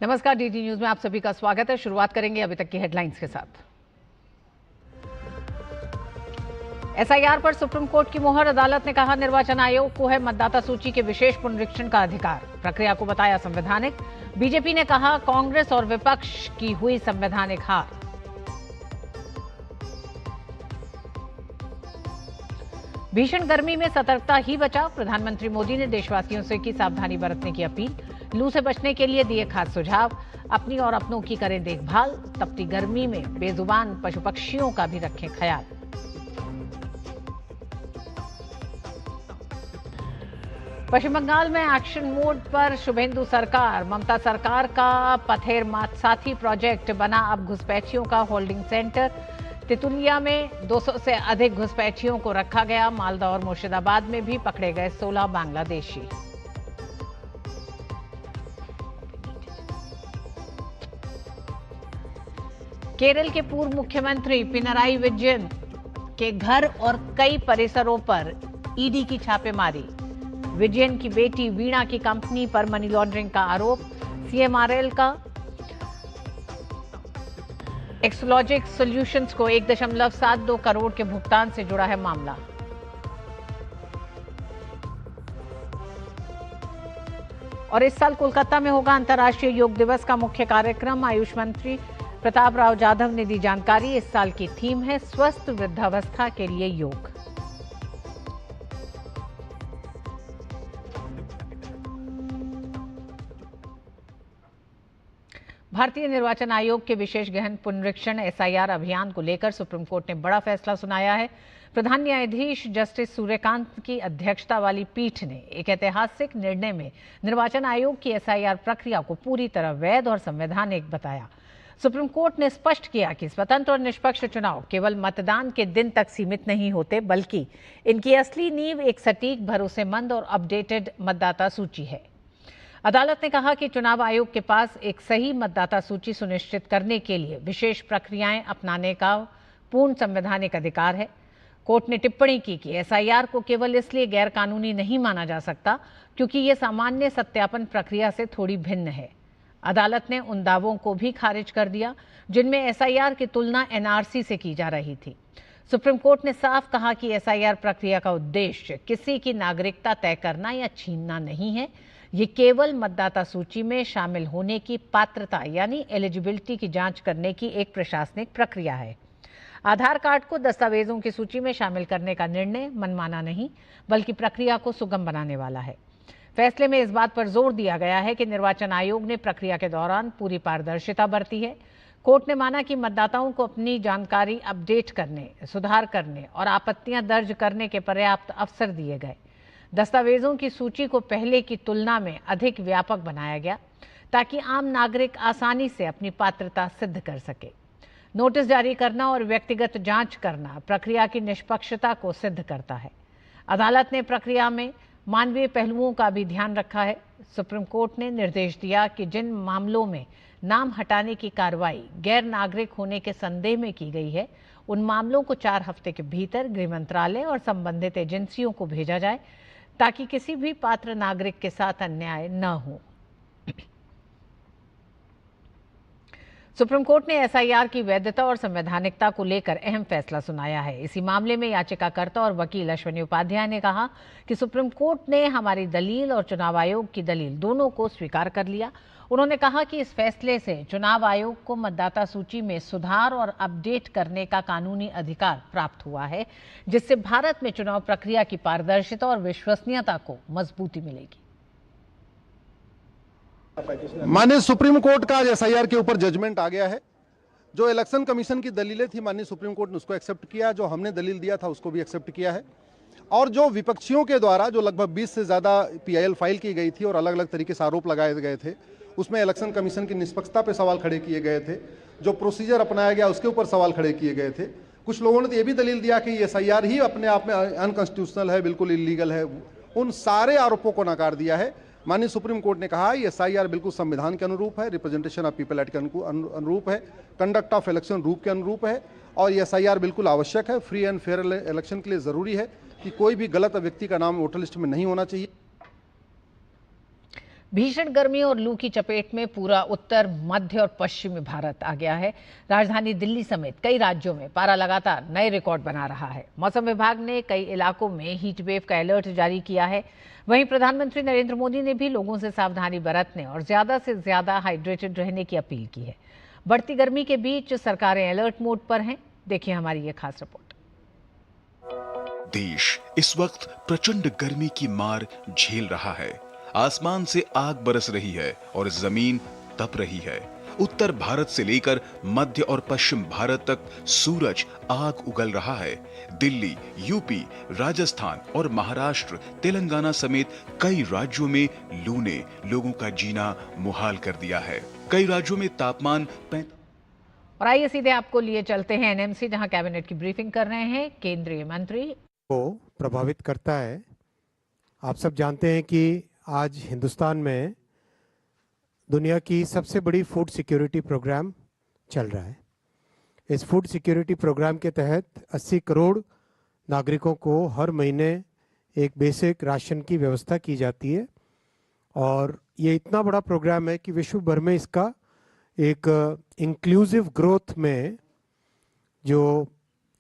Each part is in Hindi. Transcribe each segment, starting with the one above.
नमस्कार, डीडी न्यूज में आप सभी का स्वागत है। शुरुआत करेंगे अभी तक की हेडलाइंस के साथ। एसआईआर पर सुप्रीम कोर्ट की मोहर। अदालत ने कहा निर्वाचन आयोग को है मतदाता सूची के विशेष पुनरीक्षण का अधिकार। प्रक्रिया को बताया संवैधानिक। बीजेपी ने कहा कांग्रेस और विपक्ष की हुई संवैधानिक हार। भीषण गर्मी में सतर्कता ही बचाव। प्रधानमंत्री मोदी ने देशवासियों से की सावधानी बरतने की अपील। लू से बचने के लिए दिए खास सुझाव। अपनी और अपनों की करें देखभाल। तपती गर्मी में बेजुबान पशु पक्षियों का भी रखें ख्याल। पश्चिम बंगाल में एक्शन मोड पर शुभेंदु सरकार। ममता सरकार का पथेर साथी प्रोजेक्ट बना अब घुसपैठियों का होल्डिंग सेंटर। तितुलिया में 200 से अधिक घुसपैठियों को रखा गया। मालदा और मुर्शिदाबाद में भी पकड़े गए 16 बांग्लादेशी। केरल के पूर्व मुख्यमंत्री पिनराई विजयन के घर और कई परिसरों पर ईडी की छापेमारी। विजयन की बेटी वीणा की कंपनी पर मनी लॉन्ड्रिंग का आरोप। सीएमआरएल का एक्सोलॉजिक सॉल्यूशंस को 1.72 करोड़ के भुगतान से जुड़ा है मामला। और इस साल कोलकाता में होगा अंतर्राष्ट्रीय योग दिवस का मुख्य कार्यक्रम। आयुष मंत्री प्रताप राव जाधव ने दी जानकारी। इस साल की थीम है स्वस्थ वृद्धावस्था के लिए योग। भारतीय निर्वाचन आयोग के विशेष गहन पुनरीक्षण एसआईआर अभियान को लेकर सुप्रीम कोर्ट ने बड़ा फैसला सुनाया है। प्रधान न्यायाधीश जस्टिस सूर्यकांत की अध्यक्षता वाली पीठ ने एक ऐतिहासिक निर्णय में निर्वाचन आयोग की एसआईआर प्रक्रिया को पूरी तरह वैध और संवैधानिक बताया। सुप्रीम कोर्ट ने स्पष्ट किया कि स्वतंत्र और निष्पक्ष चुनाव केवल मतदान के दिन तक सीमित नहीं होते, बल्कि इनकी असली नींव एक सटीक, भरोसेमंद और अपडेटेड मतदाता सूची है। अदालत ने कहा कि चुनाव आयोग के पास एक सही मतदाता सूची सुनिश्चित करने के लिए विशेष प्रक्रियाएं अपनाने का पूर्ण संवैधानिक अधिकार है। कोर्ट ने टिप्पणी की कि एसआईआर को केवल इसलिए गैरकानूनी नहीं माना जा सकता क्योंकि ये सामान्य सत्यापन प्रक्रिया से थोड़ी भिन्न है। अदालत ने उन दावों को भी खारिज कर दिया जिनमें एसआईआर की तुलना एनआरसी से की जा रही थी। सुप्रीम कोर्ट ने साफ कहा कि एसआईआर प्रक्रिया का उद्देश्य किसी की नागरिकता तय करना या छीनना नहीं है। ये केवल मतदाता सूची में शामिल होने की पात्रता यानी एलिजिबिलिटी की जांच करने की एक प्रशासनिक प्रक्रिया है। आधार कार्ड को दस्तावेजों की सूची में शामिल करने का निर्णय मनमाना नहीं, बल्कि प्रक्रिया को सुगम बनाने वाला है। फैसले में इस बात पर जोर दिया गया है कि निर्वाचन आयोग ने प्रक्रिया के दौरान पूरी पारदर्शिता बरती है। कोर्ट ने माना कि मतदाताओं को अपनी जानकारी अपडेट करने, सुधार करने और आपत्तियां दर्ज करने के पर्याप्त अवसर दिए गए। दस्तावेजों की सूची को पहले की तुलना में अधिक व्यापक बनाया गया ताकि आम नागरिक आसानी से अपनी पात्रता सिद्ध कर सके। नोटिस जारी करना और व्यक्तिगत जांच करना प्रक्रिया की निष्पक्षता को सिद्ध करता है। अदालत ने प्रक्रिया में मानवीय पहलुओं का भी ध्यान रखा है। सुप्रीम कोर्ट ने निर्देश दिया कि जिन मामलों में नाम हटाने की कार्रवाई गैर नागरिक होने के संदेह में की गई है, उन मामलों को 4 हफ्ते के भीतर गृह मंत्रालय और संबंधित एजेंसियों को भेजा जाए ताकि किसी भी पात्र नागरिक के साथ अन्याय न हो। सुप्रीम कोर्ट ने एसआईआर की वैधता और संवैधानिकता को लेकर अहम फैसला सुनाया है। इसी मामले में याचिकाकर्ता और वकील अश्विनी उपाध्याय ने कहा कि सुप्रीम कोर्ट ने हमारी दलील और चुनाव आयोग की दलील दोनों को स्वीकार कर लिया। उन्होंने कहा कि इस फैसले से चुनाव आयोग को मतदाता सूची में सुधार और अपडेट करने का कानूनी अधिकार प्राप्त हुआ है, जिससे भारत में चुनाव प्रक्रिया की पारदर्शिता और विश्वसनीयता को मजबूती मिलेगी। माननीय सुप्रीम कोर्ट का आज एसआईआर के ऊपर जजमेंट आ गया है। जो इलेक्शन कमीशन की दलीलें थी, माननीय सुप्रीम कोर्ट ने उसको एक्सेप्ट किया। जो हमने दलील दिया था उसको भी एक्सेप्ट किया है। और जो विपक्षियों के द्वारा जो लगभग 20 से ज़्यादा पीआईएल फाइल की गई थी और अलग अलग तरीके से आरोप लगाए गए थे, उसमें इलेक्शन कमीशन की निष्पक्षता पे सवाल खड़े किए गए थे। जो प्रोसीजर अपनाया गया उसके ऊपर सवाल खड़े किए गए थे। कुछ लोगों ने तो ये भी दलील दिया कि एसआईआर ही अपने आप में अनकॉन्स्टिट्यूशनल है, बिल्कुल इलीगल है। उन सारे आरोपों को नकार दिया है। माननीय सुप्रीम कोर्ट ने कहा एसआईआर बिल्कुल संविधान के अनुरूप है, रिप्रेजेंटेशन ऑफ पीपल एक्ट के अनुरूप है, कंडक्ट ऑफ इलेक्शन रूल के अनुरूप है और एसआईआर बिल्कुल आवश्यक है। फ्री एंड फेयर इलेक्शन के लिए जरूरी है कि कोई भी गलत व्यक्ति का नाम वोटर लिस्ट में नहीं होना चाहिए। भीषण गर्मी और लू की चपेट में पूरा उत्तर, मध्य और पश्चिमी भारत आ गया है। राजधानी दिल्ली समेत कई राज्यों में पारा लगातार नए रिकॉर्ड बना रहा है। मौसम विभाग ने कई इलाकों में हीट वेव का अलर्ट जारी किया है। वहीं प्रधानमंत्री नरेंद्र मोदी ने भी लोगों से सावधानी बरतने और ज्यादा से ज्यादा हाइड्रेटेड रहने की अपील की है। बढ़ती गर्मी के बीच सरकारें अलर्ट मोड पर हैं। देखिए हमारी ये खास रिपोर्ट। देश इस वक्त प्रचंड गर्मी की मार झेल रहा है। आसमान से आग बरस रही है और जमीन तप रही है। उत्तर भारत से लेकर मध्य और पश्चिम भारत तक सूरज आग उगल रहा है। दिल्ली, यूपी, राजस्थान और महाराष्ट्र, तेलंगाना समेत कई राज्यों में लू ने लोगों का जीना मुहाल कर दिया है। कई राज्यों में तापमान और आइए सीधे आपको लिए चलते हैं एनएमसी, जहां कैबिनेट की ब्रीफिंग कर रहे हैं केंद्रीय मंत्री। को प्रभावित करता है। आप सब जानते हैं कि आज हिंदुस्तान में दुनिया की सबसे बड़ी फूड सिक्योरिटी प्रोग्राम चल रहा है। इस फूड सिक्योरिटी प्रोग्राम के तहत 80 करोड़ नागरिकों को हर महीने एक बेसिक राशन की व्यवस्था की जाती है और ये इतना बड़ा प्रोग्राम है कि विश्व भर में इसका एक इंक्लूसिव ग्रोथ में, जो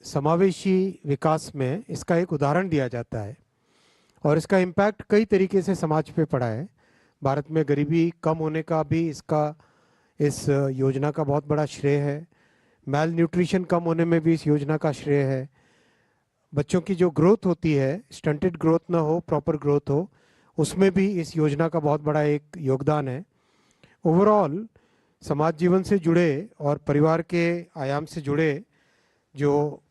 समावेशी विकास में इसका एक उदाहरण दिया जाता है और इसका इम्पैक्ट कई तरीके से समाज पे पड़ा है। भारत में गरीबी कम होने का भी इस योजना का बहुत बड़ा श्रेय है। मैल न्यूट्रिशन कम होने में भी इस योजना का श्रेय है। बच्चों की जो ग्रोथ होती है, स्टंटेड ग्रोथ ना हो, प्रॉपर ग्रोथ हो, उसमें भी इस योजना का बहुत बड़ा एक योगदान है। ओवरऑल समाज जीवन से जुड़े और परिवार के आयाम से जुड़े, जो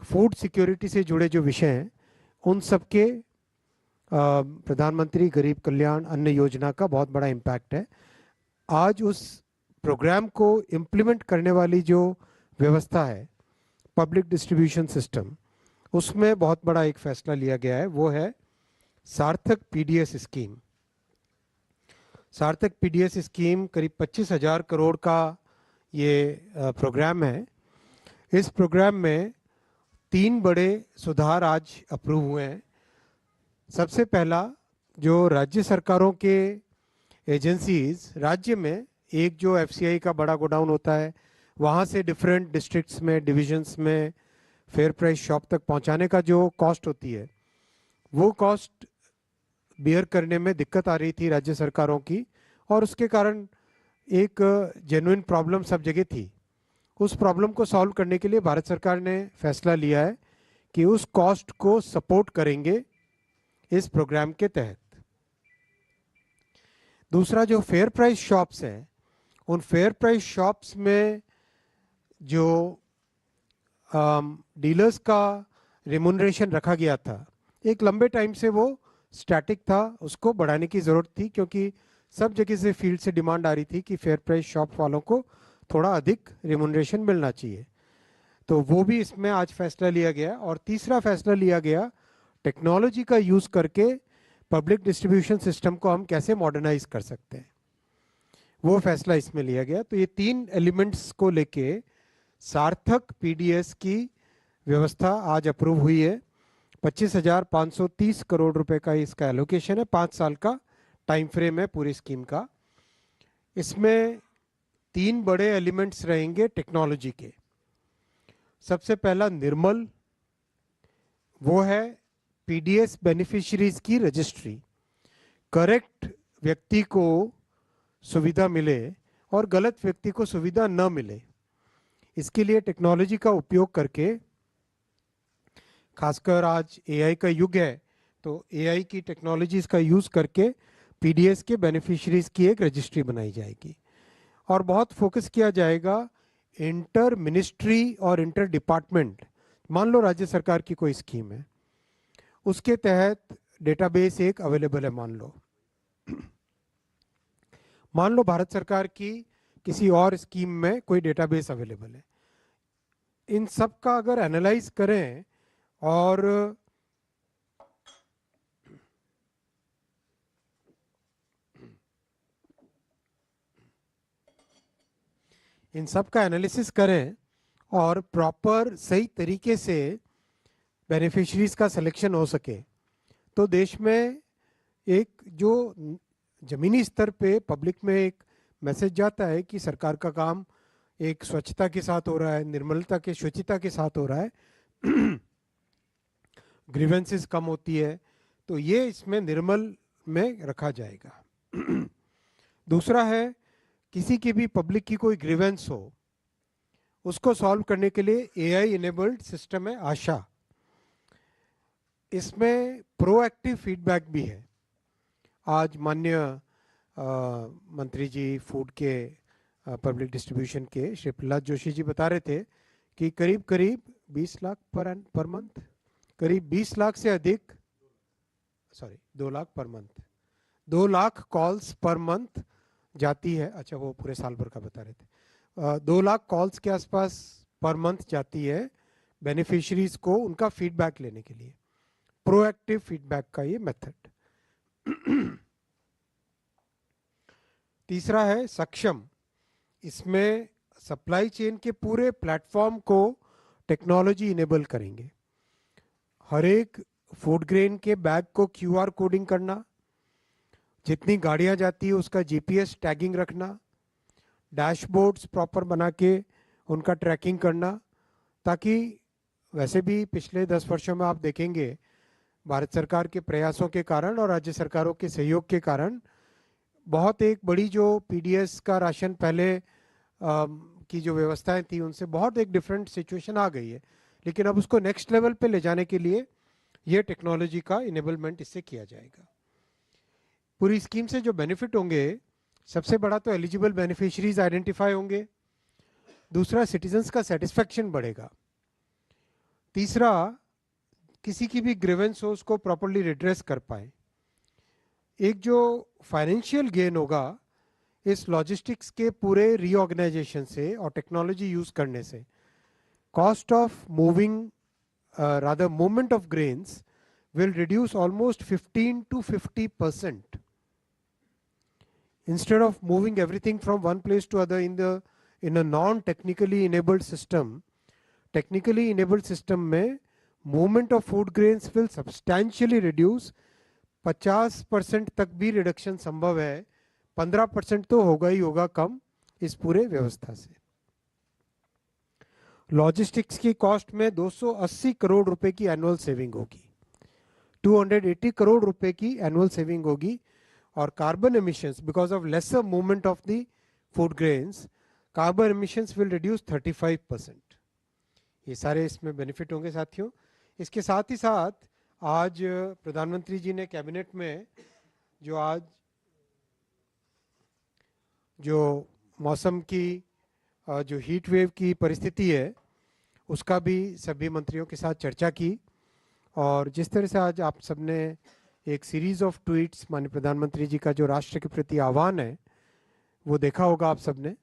फूड सिक्योरिटी से जुड़े जो विषय हैं, उन सबके प्रधानमंत्री गरीब कल्याण अन्न योजना का बहुत बड़ा इम्पैक्ट है। आज उस प्रोग्राम को इम्प्लीमेंट करने वाली जो व्यवस्था है, पब्लिक डिस्ट्रीब्यूशन सिस्टम, उसमें बहुत बड़ा एक फैसला लिया गया है। वो है सार्थक पीडीएस स्कीम। सार्थक पीडीएस स्कीम करीब 25,000 करोड़ का ये प्रोग्राम है। इस प्रोग्राम में 3 बड़े सुधार आज अप्रूव हुए हैं। सबसे पहला, जो राज्य सरकारों के एजेंसीज राज्य में एक जो एफसीआई का बड़ा गोडाउन होता है, वहाँ से डिफरेंट डिस्ट्रिक्ट्स में, डिविजन्स में फेयर प्राइस शॉप तक पहुँचाने का जो कॉस्ट होती है, वो कॉस्ट बियर करने में दिक्कत आ रही थी राज्य सरकारों की और उसके कारण एक जेन्युइन प्रॉब्लम सब जगह थी। उस प्रॉब्लम को सॉल्व करने के लिए भारत सरकार ने फैसला लिया है कि उस कॉस्ट को सपोर्ट करेंगे इस प्रोग्राम के तहत। दूसरा, जो फेयर प्राइस शॉप्स हैं, उन फेयर प्राइस शॉप्स में जो डीलर्स का रिम्यूनरेशन रखा गया था, एक लंबे टाइम से वो स्टैटिक था, उसको बढ़ाने की ज़रूरत थी क्योंकि सब जगह से फील्ड से डिमांड आ रही थी कि फेयर प्राइस शॉप वालों को थोड़ा अधिक रिम्यूनरेशन मिलना चाहिए। तो वो भी इसमें आज फैसला लिया गया। और तीसरा फैसला लिया गया, टेक्नोलॉजी का यूज़ करके पब्लिक डिस्ट्रीब्यूशन सिस्टम को हम कैसे मॉडर्नाइज कर सकते हैं, वो फैसला इसमें लिया गया। तो ये 3 एलिमेंट्स को लेके सार्थक पीडीएस की व्यवस्था आज अप्रूव हुई है। 25,530 करोड़ रुपए का इसका एलोकेशन है। 5 साल का टाइम फ्रेम है पूरी स्कीम का। इसमें 3 बड़े एलिमेंट्स रहेंगे टेक्नोलॉजी के। सबसे पहला निर्मल, वो है पीडीएस बेनिफिशियरीज की रजिस्ट्री। करेक्ट व्यक्ति को सुविधा मिले और गलत व्यक्ति को सुविधा न मिले, इसके लिए टेक्नोलॉजी का उपयोग करके, खासकर आज एआई का युग है, तो एआई की टेक्नोलॉजीज का यूज़ करके पीडीएस के बेनिफिशियरीज की एक रजिस्ट्री बनाई जाएगी। और बहुत फोकस किया जाएगा इंटर मिनिस्ट्री और इंटर डिपार्टमेंट। मान लो राज्य सरकार की कोई स्कीम है, उसके तहत डेटाबेस एक अवेलेबल है। मान लो भारत सरकार की किसी और स्कीम में कोई डेटाबेस अवेलेबल है। इन सब का अगर एनालाइज करें और इन सब का एनालिसिस करें और प्रॉपर सही तरीके से बेनिफिशरीज का सिलेक्शन हो सके, तो देश में एक जो जमीनी स्तर पे पब्लिक में एक मैसेज जाता है कि सरकार का काम एक स्वच्छता के साथ हो रहा है, निर्मलता के, शुचिता के साथ हो रहा है, ग्रीवेंसेस कम होती है, तो ये इसमें निर्मल में रखा जाएगा। दूसरा है, किसी की भी पब्लिक की कोई ग्रीवेंस हो, उसको सॉल्व करने के लिए एआई इनेबल्ड सिस्टम है आशा। इसमें प्रोएक्टिव फीडबैक भी है। आज माननीय मंत्री जी फूड के पब्लिक डिस्ट्रीब्यूशन के श्री प्रहलाद जोशी जी बता रहे थे कि करीब करीब 20 लाख पर मंथ, करीब 20 लाख से अधिक, 2 lakh per month, 2 lakh calls per month जाती है। अच्छा, वो पूरे साल भर का बता रहे थे। 2 लाख कॉल्स के आसपास पर मंथ जाती है बेनिफिशियरीज को उनका फीडबैक लेने के लिए। प्रोएक्टिव फीडबैक का ये मेथड। तीसरा है सक्षम। इसमें सप्लाई चेन के पूरे प्लेटफॉर्म को टेक्नोलॉजी इनेबल करेंगे। हर एक फूड ग्रेन के बैग को क्यूआर कोडिंग करना, जितनी गाड़ियां जाती है उसका जीपीएस टैगिंग रखना, डैशबोर्ड्स प्रॉपर बना के उनका ट्रैकिंग करना, ताकि वैसे भी पिछले 10 वर्षों में आप देखेंगे भारत सरकार के प्रयासों के कारण और राज्य सरकारों के सहयोग के कारण बहुत एक बड़ी जो पीडीएस का राशन पहले की जो व्यवस्थाएं थी उनसे बहुत एक डिफरेंट सिचुएशन आ गई है। लेकिन अब उसको नेक्स्ट लेवल पे ले जाने के लिए ये टेक्नोलॉजी का इनेबलमेंट इससे किया जाएगा। पूरी स्कीम से जो बेनिफिट होंगे, सबसे बड़ा तो एलिजिबल बेनिफिशियरीज आइडेंटिफाई होंगे। दूसरा, सिटीजन्स का सेटिस्फेक्शन बढ़ेगा। तीसरा, किसी की भी ग्रीवेंस हो उसको प्रॉपर्ली रिड्रेस कर पाए। एक जो फाइनेंशियल गेन होगा इस लॉजिस्टिक्स के पूरे रीऑर्गेनाइजेशन से और टेक्नोलॉजी यूज करने से, cost of moving rather movement of grains will reduce almost 15 to 50%. Instead of moving everything from one place to other in a non-technically enabled system, technically enabled system में movement of food grains will substantially reduce। 50% तक भी रिडक्शन संभव है, 15% तो होगा ही होगा कम इस पूरे व्यवस्था से। लॉजिस्टिक्स की कॉस्ट में 280 करोड़ रुपए की एनुअल सेविंग होगी, 280 करोड़ रुपए की एनुअल सेविंग होगी। और carbon emissions, because of lesser movement of the food grains, carbon emissions will reduce 35%। ये सारे इसमें बेनिफिट होंगे साथियों। इसके साथ ही साथ आज प्रधानमंत्री जी ने कैबिनेट में जो मौसम की जो हीट वेव की परिस्थिति है उसका भी सभी मंत्रियों के साथ चर्चा की। और जिस तरह से आज आप सबने एक सीरीज ऑफ ट्वीट्स माननीय प्रधानमंत्री जी का जो राष्ट्र के प्रति आह्वान है वो देखा होगा आप सबने।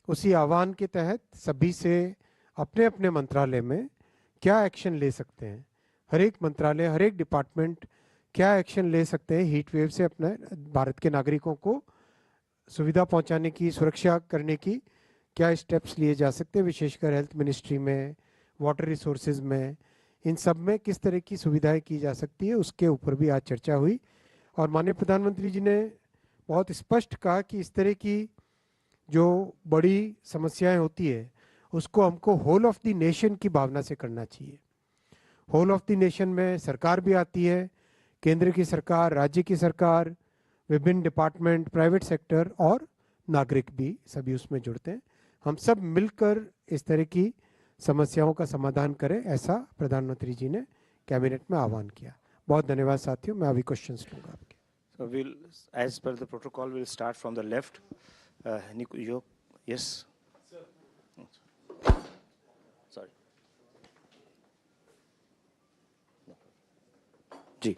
उसी आह्वान के तहत सभी से अपने अपने मंत्रालय में क्या एक्शन ले सकते हैं, हर एक मंत्रालय, हर एक डिपार्टमेंट क्या एक्शन ले सकते हैं हीट वेव से अपने भारत के नागरिकों को सुविधा पहुंचाने की, सुरक्षा करने की क्या स्टेप्स लिए जा सकते हैं, विशेषकर हेल्थ मिनिस्ट्री में, वाटर रिसोर्सेज में, इन सब में किस तरह की सुविधाएं की जा सकती है, उसके ऊपर भी आज चर्चा हुई। और माननीय प्रधानमंत्री जी ने बहुत स्पष्ट कहा कि इस तरह की जो बड़ी समस्याएं होती है उसको हमको होल ऑफ द नेशन की भावना से करना चाहिए। होल ऑफ द नेशन में सरकार भी आती है, केंद्र की सरकार, राज्य की सरकार, विभिन्न डिपार्टमेंट, प्राइवेट सेक्टर और नागरिक भी सभी उसमें जुड़ते हैं। हम सब मिलकर इस तरह की समस्याओं का समाधान करें, ऐसा प्रधानमंत्री जी ने कैबिनेट में आह्वान किया। बहुत धन्यवाद साथियों, मैं अभी क्वेश्चंस लूंगा आपके। So we'll, as per the protocol, we'll start from the left. Nico, yes. Sorry. No. Ji.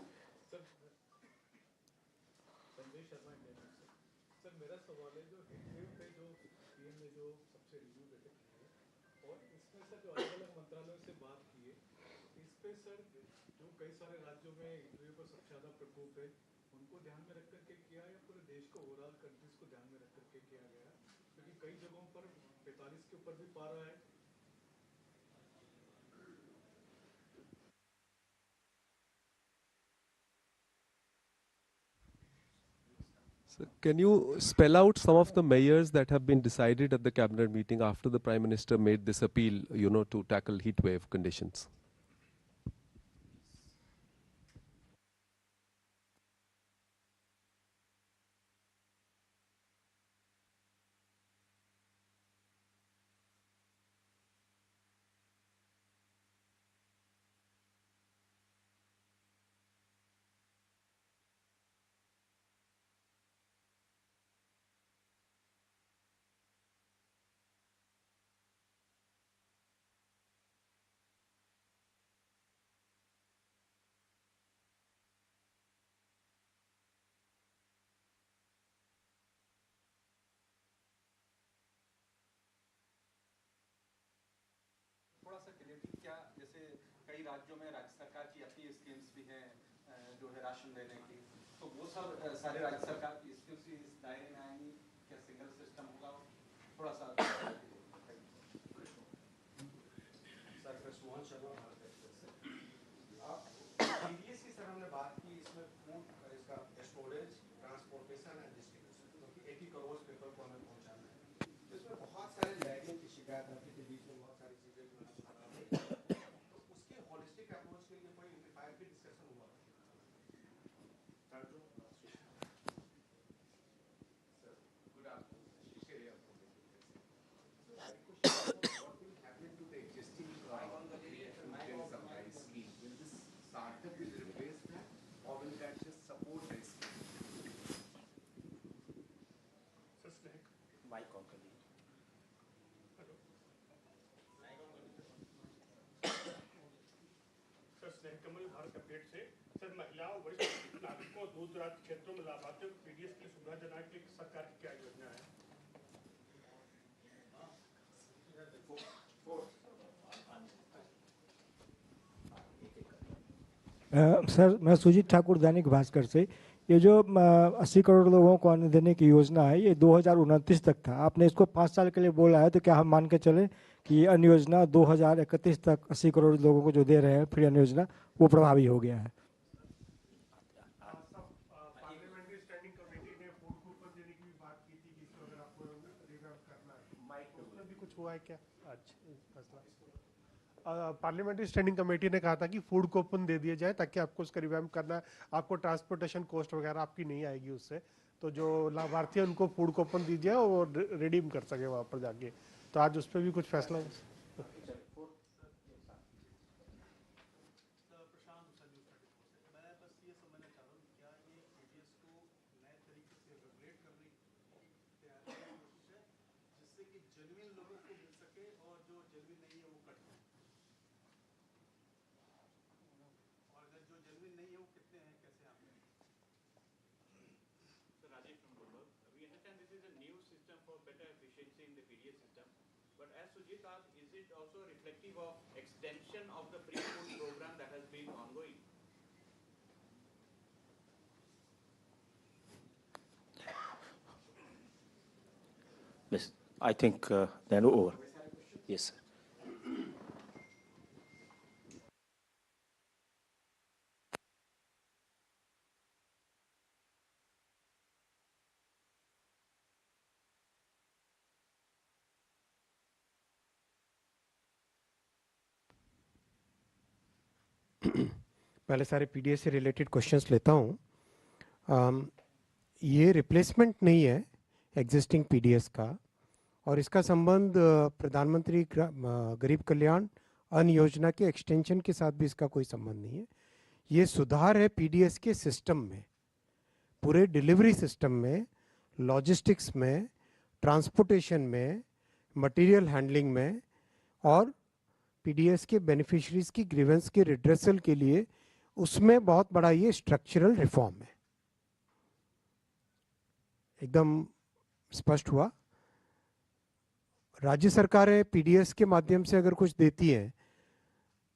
Can you spell out some of the measures that have been decided at the cabinet meeting after the Prime Minister made this appeal, to tackle heat wave conditions? थोड़ा सा क्लियरिटी क्या, जैसे कई राज्यों में राज्य सरकार की अपनी स्कीम्स भी हैं जो है राशन देने की, तो वो सब सारे राज्य सरकार की स्कीम्स भी इस दायरे में आएंगी? क्या सिंगल सिस्टम होगा? थोड़ा सा TDS की सर हमने बात की, इसमें फूड इसका स्टोरेज, ट्रांसपोर्टेशन एंड डिस्ट्रीब्यूशन, क्योंकि 80 करोड़ पीपल को हमें पहुंचाना है। तो इसमें बहुत सारे लैगिंग की शिकायत आती थी, बीच में बहुत सारी चीजें जो है खराब है। तो उसके होलिस्टिक अप्रोच के लिए कोई यूनिफाइड भी डिस्कशन हुआ? Good afternoon. What will happen to the existing subsidized scheme? Will this startup will replace that, or will that just support the scheme? Mike on कर लीजिए। सर, स्नेहकमल भारत अपडेट से। सर, महिलाओं वरिष्ठ नागरिकों और दूर दराज क्षेत्रों में लाभार्थियों को पीडीएस की सुविधा देने के लिए सरकार की क्या योजना है? सर, मैं सुजीत ठाकुर, दैनिक भास्कर से। ये जो 80 करोड़ लोगों को अन्न देने की योजना है, ये 2029 तक था। आपने इसको 5 साल के लिए बोला है, तो क्या हम मान के चले कि ये अन्न योजना 2031 तक 80 करोड़ लोगों को जो दे रहे हैं फ्री अन्न योजना, वो प्रभावी हो गया है? पार्लियामेंट्री स्टैंडिंग कमेटी ने फूड कूपन देने की भी बात की थी, कि अगर आपको रिवाइव करना है, उसमें भी कुछ हुआ है क्या? पार्लियामेंट्री स्टैंडिंग कमेटी ने कहा था कि फूड कूपन दे दिए जाए, ताकि आपको उसका रिवैम्प करना है, आपको ट्रांसपोर्टेशन कॉस्ट वगैरह आपकी नहीं आएगी उससे। तो जो लाभार्थी है उनको फूड कूपन दीजिए और वो रिडीम कर सके वहाँ पर जाके। तो आज उस पर भी कुछ फैसला But as Sujit asked, is it also reflective of extension of the free food program that has been ongoing? Yes, I think they're over. Yes, sir. पहले सारे पीडीएस से रिलेटेड क्वेश्चंस लेता हूँ। ये रिप्लेसमेंट नहीं है एग्जिस्टिंग पीडीएस का, और इसका संबंध प्रधानमंत्री गरीब कल्याण अन्न योजना के एक्सटेंशन के साथ भी इसका कोई संबंध नहीं है। ये सुधार है पीडीएस के सिस्टम में, पूरे डिलीवरी सिस्टम में, लॉजिस्टिक्स में, ट्रांसपोर्टेशन में, मटेरियल हैंडलिंग में, और पीडीएस के बेनिफिशरीज की ग्रीवेंस के रिड्रेसल के लिए उसमें बहुत बड़ा ये स्ट्रक्चरल रिफॉर्म है। एकदम स्पष्ट हुआ। राज्य सरकारें पीडीएस के माध्यम से अगर कुछ देती हैं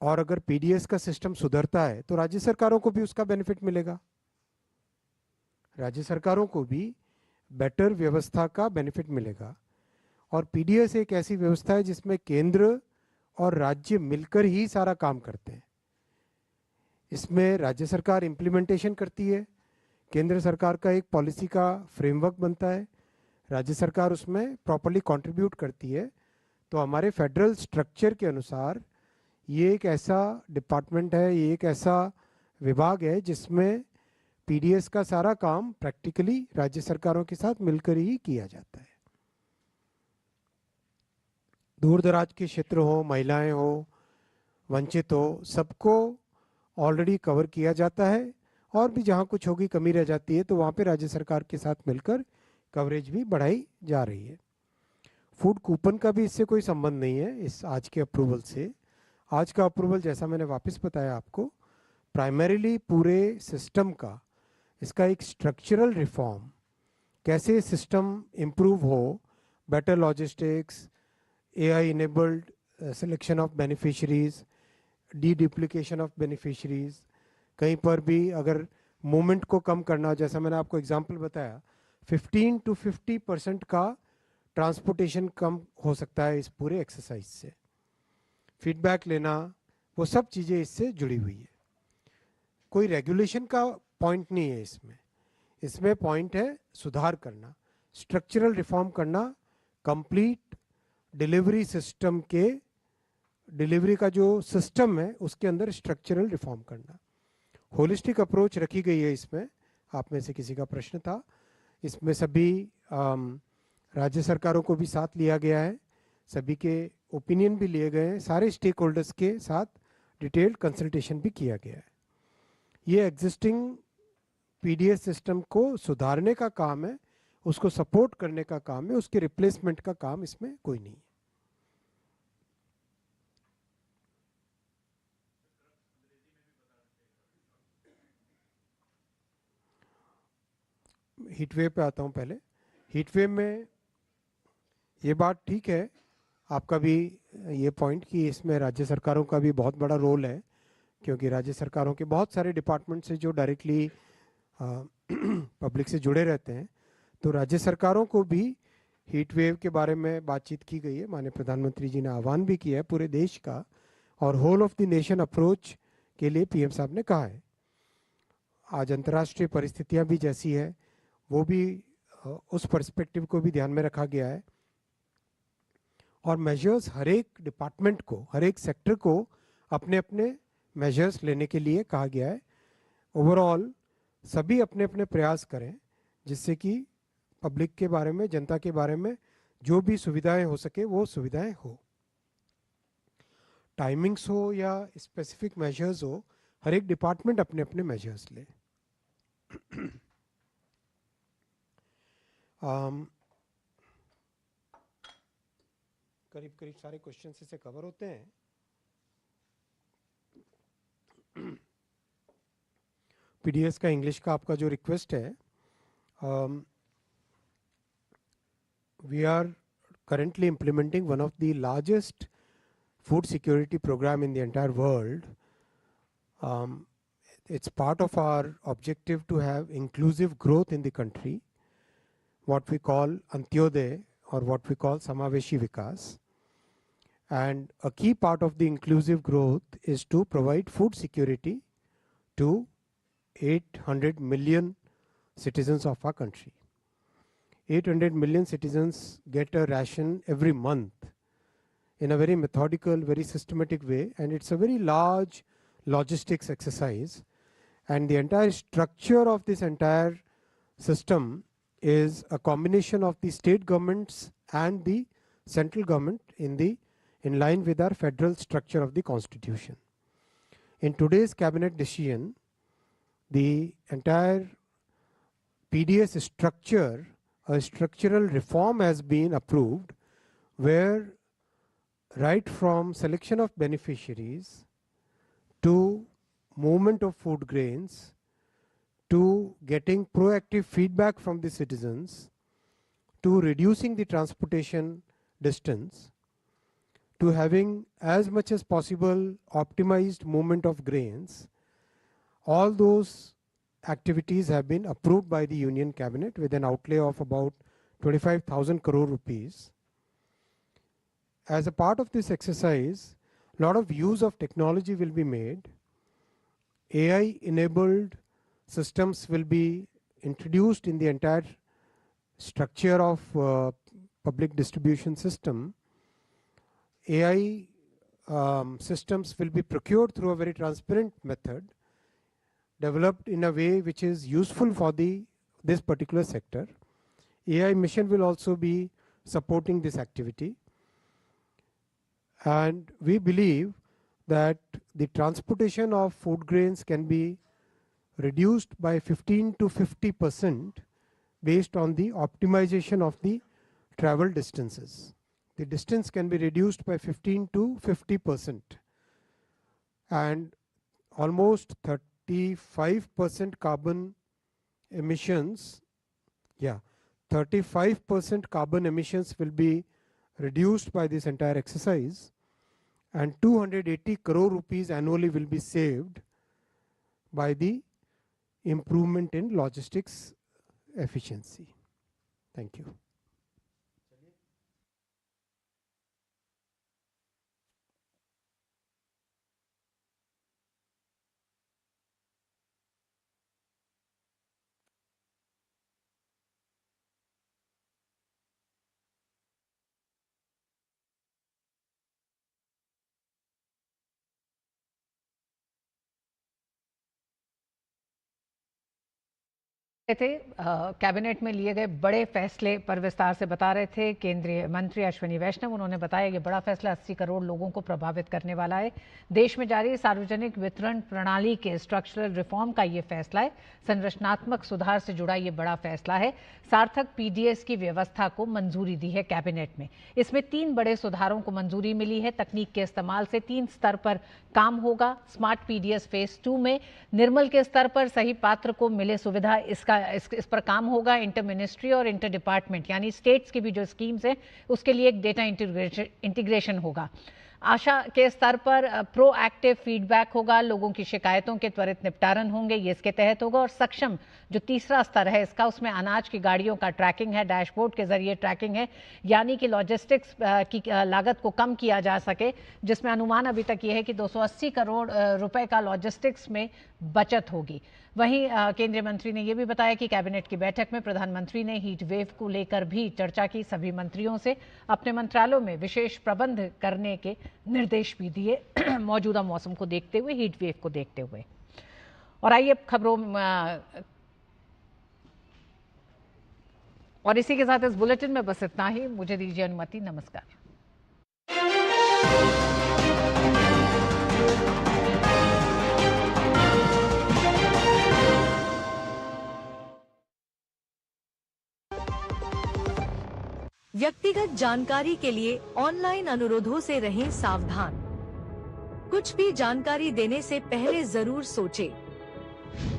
और अगर पीडीएस का सिस्टम सुधरता है तो राज्य सरकारों को भी उसका बेनिफिट मिलेगा। राज्य सरकारों को भी बेटर व्यवस्था का बेनिफिट मिलेगा। और पीडीएस एक ऐसी व्यवस्था है जिसमें केंद्र और राज्य मिलकर ही सारा काम करते हैं। इसमें राज्य सरकार इम्प्लीमेंटेशन करती है, केंद्र सरकार का एक पॉलिसी का फ्रेमवर्क बनता है, राज्य सरकार उसमें प्रॉपर्ली कंट्रीब्यूट करती है। तो हमारे फेडरल स्ट्रक्चर के अनुसार ये एक ऐसा डिपार्टमेंट है, ये एक ऐसा विभाग है जिसमें पीडीएस का सारा काम प्रैक्टिकली राज्य सरकारों के साथ मिलकर ही किया जाता है। दूर दराज के क्षेत्र हो, महिलाएं हो, वंचित हो, सबको ऑलरेडी कवर किया जाता है। और भी जहां कुछ होगी, कमी रह जाती है, तो वहां पे राज्य सरकार के साथ मिलकर कवरेज भी बढ़ाई जा रही है। फूड कूपन का भी इससे कोई संबंध नहीं है इस आज के अप्रूवल से। आज का अप्रूवल, जैसा मैंने वापस बताया आपको, प्राइमरीली पूरे सिस्टम का, इसका एक स्ट्रक्चरल रिफॉर्म, कैसे सिस्टम इम्प्रूव हो, better logistics, AI enabled selection of beneficiaries, deduplication of beneficiaries, कहीं पर भी अगर मूवमेंट को कम करना, जैसा मैंने आपको एग्जांपल बताया, 15 to 50% का ट्रांसपोर्टेशन कम हो सकता है इस पूरे एक्सरसाइज से। फीडबैक लेना, वो सब चीज़ें इससे जुड़ी हुई है। कोई रेगुलेशन का पॉइंट नहीं है इसमें। इसमें पॉइंट है सुधार करना, स्ट्रक्चरल रिफॉर्म करना, कंप्लीट डिलीवरी सिस्टम के, डिलीवरी का जो सिस्टम है उसके अंदर स्ट्रक्चरल रिफॉर्म करना। होलिस्टिक अप्रोच रखी गई है इसमें। आप में से किसी का प्रश्न था, इसमें सभी राज्य सरकारों को भी साथ लिया गया है, सभी के ओपिनियन भी लिए गए हैं, सारे स्टेक होल्डर्स के साथ डिटेल्ड कंसल्टेशन भी किया गया है। ये एग्जिस्टिंग पीडीएस सिस्टम को सुधारने का काम है, उसको सपोर्ट करने का काम है, उसके रिप्लेसमेंट का काम इसमें कोई नहीं है। हीटवेव पे आता हूँ पहले। हीटवेव में ये बात ठीक है आपका भी, ये पॉइंट कि इसमें राज्य सरकारों का भी बहुत बड़ा रोल है, क्योंकि राज्य सरकारों के बहुत सारे डिपार्टमेंट से जो डायरेक्टली पब्लिक से जुड़े रहते हैं, तो राज्य सरकारों को भी हीट वेव के बारे में बातचीत की गई है। माननीय प्रधानमंत्री जी ने आह्वान भी किया है पूरे देश का, और whole of the nation approach के लिए पीएम साहब ने कहा है। आज अंतर्राष्ट्रीय परिस्थितियां भी जैसी है, वो भी उस पर्सपेक्टिव को भी ध्यान में रखा गया है, और मेजर्स हर एक डिपार्टमेंट को, हर एक सेक्टर को अपने अपने मेजर्स लेने के लिए कहा गया है। ओवरऑल सभी अपने अपने प्रयास करें जिससे कि पब्लिक के बारे में, जनता के बारे में जो भी सुविधाएं हो सके वो सुविधाएं हो। टाइमिंग्स हो या स्पेसिफिक मेजर्स हो, हर एक डिपार्टमेंट अपने अपने मेजर्स ले। करीब करीब सारे क्वेश्चन से कवर होते हैं। पीडीएस का इंग्लिश का आपका जो रिक्वेस्ट है, we are currently implementing one of the largest food security program in the entire world. It's part of our objective to have inclusive growth in the country, what we call Antyodaya or what we call Samaveshi Vikas. And a key part of the inclusive growth is to provide food security to 800 million citizens of our country. 800 million citizens get a ration every month in a very methodical, very systematic way, and it's a very large logistics exercise. And the entire structure of this entire system is a combination of the state governments and the central government in line with our federal structure of the constitution. In today's cabinet decision, the entire PDS structure, a structural reform has been approved, where right from selection of beneficiaries to movement of food grains to getting proactive feedback from the citizens to reducing the transportation distance to having as much as possible optimized movement of grains, all those activities have been approved by the Union Cabinet with an outlay of about 25,000 crore rupees. As a part of this exercise, a lot of use of technology will be made. AI-enabled systems will be introduced in the entire structure of public distribution system. AI systems will be procured through a very transparent method, developed in a way which is useful for this particular sector. AI mission will also be supporting this activity. And we believe that the transportation of food grains can be reduced by 15 to 50% based on the optimization of the travel distances. The distance can be reduced by 15 to 50%, and almost 35% carbon emissions, 35% carbon emissions will be reduced by this entire exercise, and 280 crore rupees annually will be saved by the improvement in logistics efficiency. Thank you. थे कैबिनेट में लिए गए बड़े फैसले पर विस्तार से बता रहे थे केंद्रीय मंत्री अश्विनी वैष्णव। उन्होंने बताया ये बड़ा फैसला 80 करोड़ लोगों को प्रभावित करने वाला है। देश में जारी सार्वजनिक वितरण प्रणाली के स्ट्रक्चरल रिफॉर्म का ये फैसला है। संरचनात्मक सुधार से जुड़ा ये बड़ा फैसला है। सार्थक पीडीएस की व्यवस्था को मंजूरी दी है कैबिनेट में। इसमें 3 बड़े सुधारों को मंजूरी मिली है। तकनीक के इस्तेमाल से 3 स्तर पर काम होगा। स्मार्ट पीडीएस फेज 2 में निर्मल के स्तर पर सही पात्र को मिले सुविधा इस पर काम होगा। इंटर मिनिस्ट्री और इंटर डिपार्टमेंट यानी स्टेट्स की भी जो स्कीम्स हैं उसके लिए एक डेटा इंटीग्रेशन होगा। आशा के स्तर पर प्रोएक्टिव फीडबैक होगा। लोगों की शिकायतों के त्वरित निपटारन होंगे, ये इसके तहत होगा। और सक्षम जो तीसरा स्तर है इसका, उसमें अनाज की गाड़ियों का ट्रैकिंग है, डैशबोर्ड के जरिए ट्रैकिंग है, यानी कि लॉजिस्टिक्स की लागत को कम किया जा सके, जिसमें अनुमान अभी तक ये है कि 280 करोड़ रुपए का लॉजिस्टिक्स में बचत होगी। वहीं केंद्रीय मंत्री ने यह भी बताया कि कैबिनेट की बैठक में प्रधानमंत्री ने हीट वेव को लेकर भी चर्चा की। सभी मंत्रियों से अपने मंत्रालयों में विशेष प्रबंध करने के निर्देश भी दिए मौजूदा मौसम को देखते हुए, हीट वेव को देखते हुए। और आइए खबरों और इसी के साथ इस बुलेटिन में बस इतना ही। मुझे दीजिए अनुमति। नमस्कार। व्यक्तिगत जानकारी के लिए ऑनलाइन अनुरोधों से रहें सावधान। कुछ भी जानकारी देने से पहले जरूर सोचें।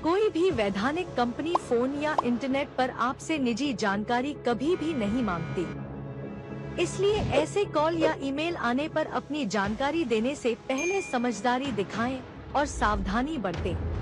कोई भी वैधानिक कंपनी फोन या इंटरनेट पर आपसे निजी जानकारी कभी भी नहीं मांगती। इसलिए ऐसे कॉल या ईमेल आने पर अपनी जानकारी देने से पहले समझदारी दिखाएं और सावधानी बरतें।